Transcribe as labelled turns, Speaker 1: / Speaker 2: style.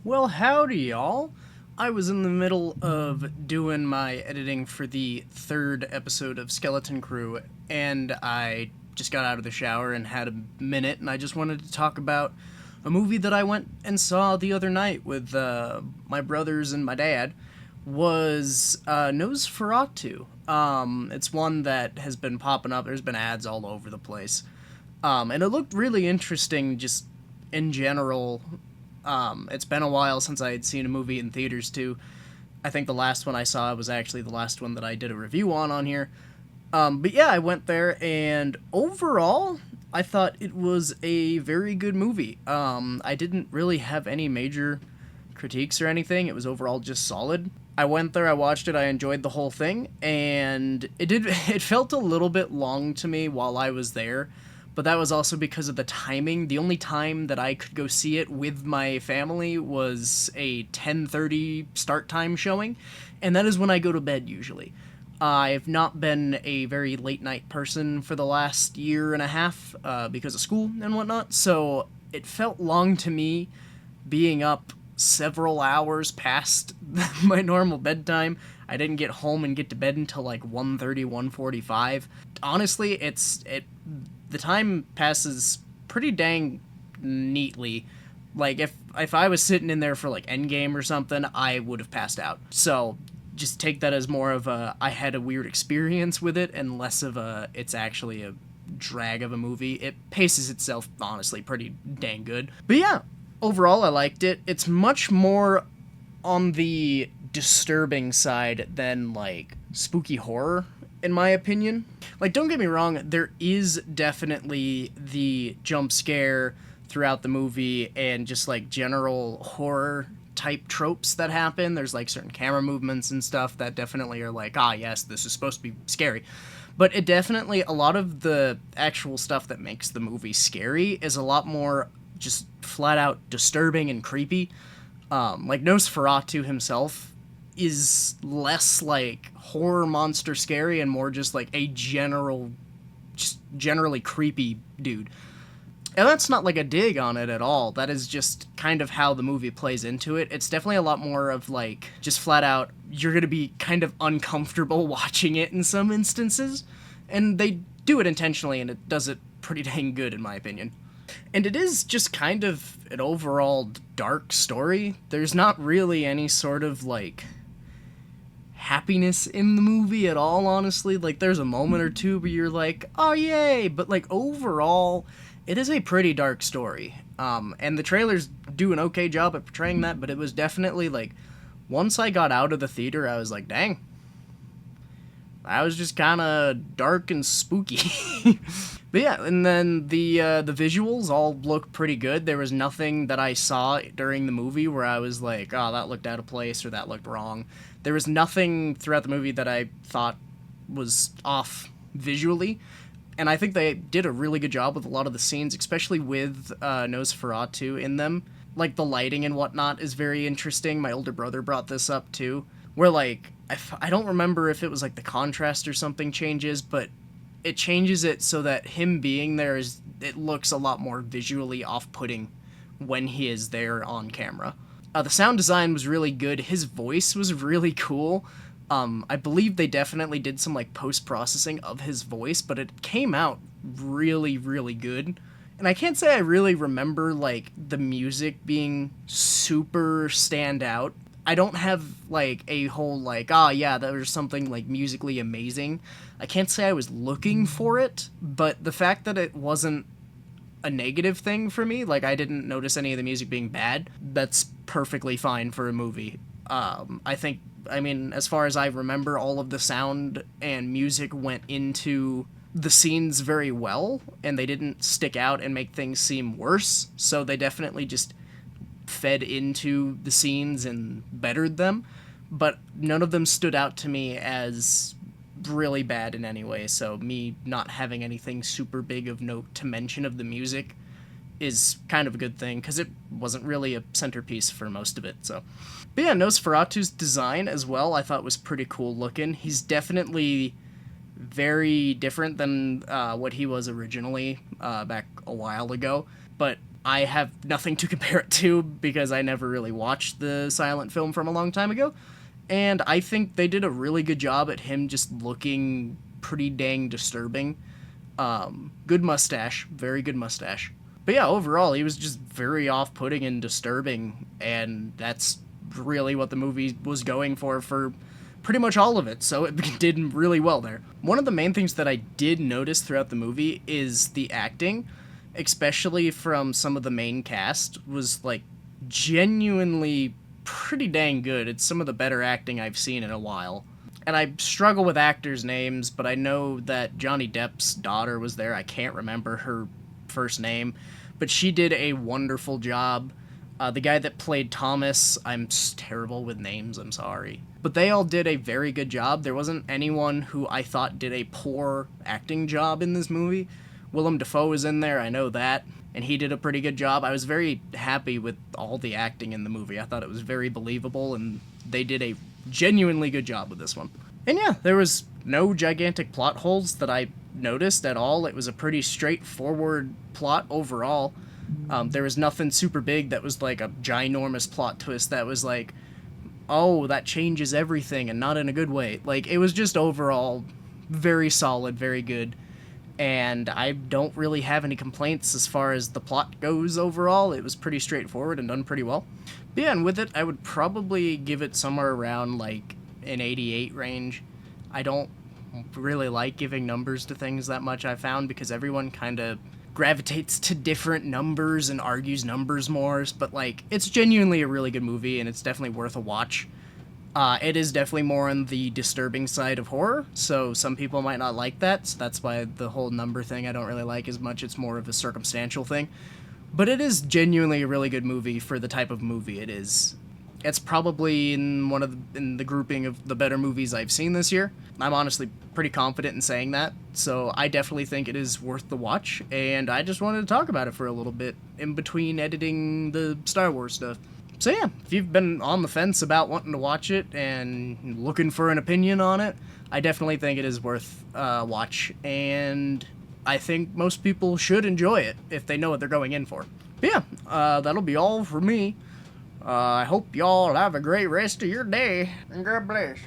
Speaker 1: Well, howdy, y'all. I was in the middle of doing my editing for the third episode of Skeleton Crew, and I just got out of the shower and had a minute, and I just wanted to talk about a movie that I went and saw the other night with my brothers and my dad. Was Nosferatu. It's one that has been popping up. There's been ads all over the place, and it looked really interesting just in general. It's been a while since I had seen a movie in theaters too. I think the last one I saw was actually the last one that I did a review on here. But yeah, I went there, and overall, I thought it was a very good movie. I didn't really have any major critiques or anything. It was overall just solid. I went there, I watched it, I enjoyed the whole thing, and it felt a little bit long to me while I was there, but that was also because of the timing. The only time that I could go see it with my family was a 10:30 start time showing, and that is when I go to bed usually. I've not been a very late night person for the last year and a half because of school and whatnot, so it felt long to me being up several hours past my normal bedtime. I didn't get home and get to bed until like 1:30, 1:45. Honestly, the time passes pretty dang neatly. Like if I was sitting in there for like Endgame or something, I would have passed out. So just take that as more of a I had a weird experience with it and less of a it's actually a drag of a movie. It paces itself honestly pretty dang good. But yeah, overall I liked it. It's much more on the disturbing side than like spooky horror in my opinion. Like, don't get me wrong, there is definitely the jump scare throughout the movie and just like general horror type tropes that happen. There's like certain camera movements and stuff that definitely are like, ah, yes, this is supposed to be scary. But it definitely, a lot of the actual stuff that makes the movie scary is a lot more just flat out disturbing and creepy. Like Nosferatu himself is less like horror monster scary and more just like a just generally creepy dude. And that's not like a dig on it at all. That is just kind of how the movie plays into it. It's definitely a lot more of like just flat out, you're going to be kind of uncomfortable watching it in some instances. And they do it intentionally, and it does it pretty dang good, in my opinion. And it is just kind of an overall dark story. There's not really any sort of like happiness in the movie at all, honestly. Like, there's a moment or two where you're like, oh, yay! But, like, overall, it is a pretty dark story. And the trailers do an okay job at portraying that, but it was definitely, like, once I got out of the theater, I was like, dang. That was just kind of dark and spooky. But yeah, and then the visuals all look pretty good. There was nothing that I saw during the movie where I was like, oh, that looked out of place or that looked wrong. There was nothing throughout the movie that I thought was off visually. And I think they did a really good job with a lot of the scenes, especially with Nosferatu in them. Like, the lighting and whatnot is very interesting. My older brother brought this up, too. Where, like, I don't remember if it was, like, the contrast or something changes, but it changes it so that him being there it looks a lot more visually off-putting when he is there on camera. The sound design was really good. His voice was really cool. I believe they definitely did some like post-processing of his voice, but it came out really, really good. And I can't say I really remember like the music being super stand out. I don't have like a whole like, ah, yeah, that was something like musically amazing. I can't say I was looking for it, but the fact that it wasn't a negative thing for me, like I didn't notice any of the music being bad, that's perfectly fine for a movie. I mean, as far as I remember, all of the sound and music went into the scenes very well, and they didn't stick out and make things seem worse, so they definitely just fed into the scenes and bettered them, but none of them stood out to me as really bad in any way, so me not having anything super big of note to mention of the music is kind of a good thing, because it wasn't really a centerpiece for most of it, so. But yeah, Nosferatu's design as well I thought was pretty cool looking. He's definitely very different than what he was originally back a while ago, but I have nothing to compare it to because I never really watched the silent film from a long time ago. And I think they did a really good job at him just looking pretty dang disturbing. Good mustache, very good mustache. But yeah, overall, he was just very off-putting and disturbing, and that's really what the movie was going for pretty much all of it, so it did really well there. One of the main things that I did notice throughout the movie is the acting, especially from some of the main cast, was, like, genuinely pretty dang good. It's some of the better acting I've seen in a while. And I struggle with actors' names, but I know that Johnny Depp's daughter was there. I can't remember her first name, but she did a wonderful job. The guy that played Thomas, I'm terrible with names, I'm sorry. But they all did a very good job. There wasn't anyone who I thought did a poor acting job in this movie. Willem Dafoe was in there, I know that, and he did a pretty good job. I was very happy with all the acting in the movie. I thought it was very believable, and they did a genuinely good job with this one. And yeah, there was no gigantic plot holes that I noticed at all. It was a pretty straightforward plot overall. There was nothing super big that was like a ginormous plot twist that was like, oh, that changes everything, and not in a good way. Like, it was just overall very solid, very good, and I don't really have any complaints as far as the plot goes overall. It was pretty straightforward and done pretty well. But yeah, and with it, I would probably give it somewhere around, like, an 88 range. I don't really like giving numbers to things that much, I found, because everyone kind of gravitates to different numbers and argues numbers more, but, like, it's genuinely a really good movie, and it's definitely worth a watch. It is definitely more on the disturbing side of horror, so some people might not like that, so that's why the whole number thing I don't really like as much. It's more of a circumstantial thing. But it is genuinely a really good movie for the type of movie it is. It's probably in the grouping of the better movies I've seen this year. I'm honestly pretty confident in saying that, so I definitely think it is worth the watch, and I just wanted to talk about it for a little bit in between editing the Star Wars stuff. So yeah, if you've been on the fence about wanting to watch it and looking for an opinion on it, I definitely think it is worth a watch, and I think most people should enjoy it if they know what they're going in for. But yeah, that'll be all for me. I hope y'all have a great rest of your day, and God bless.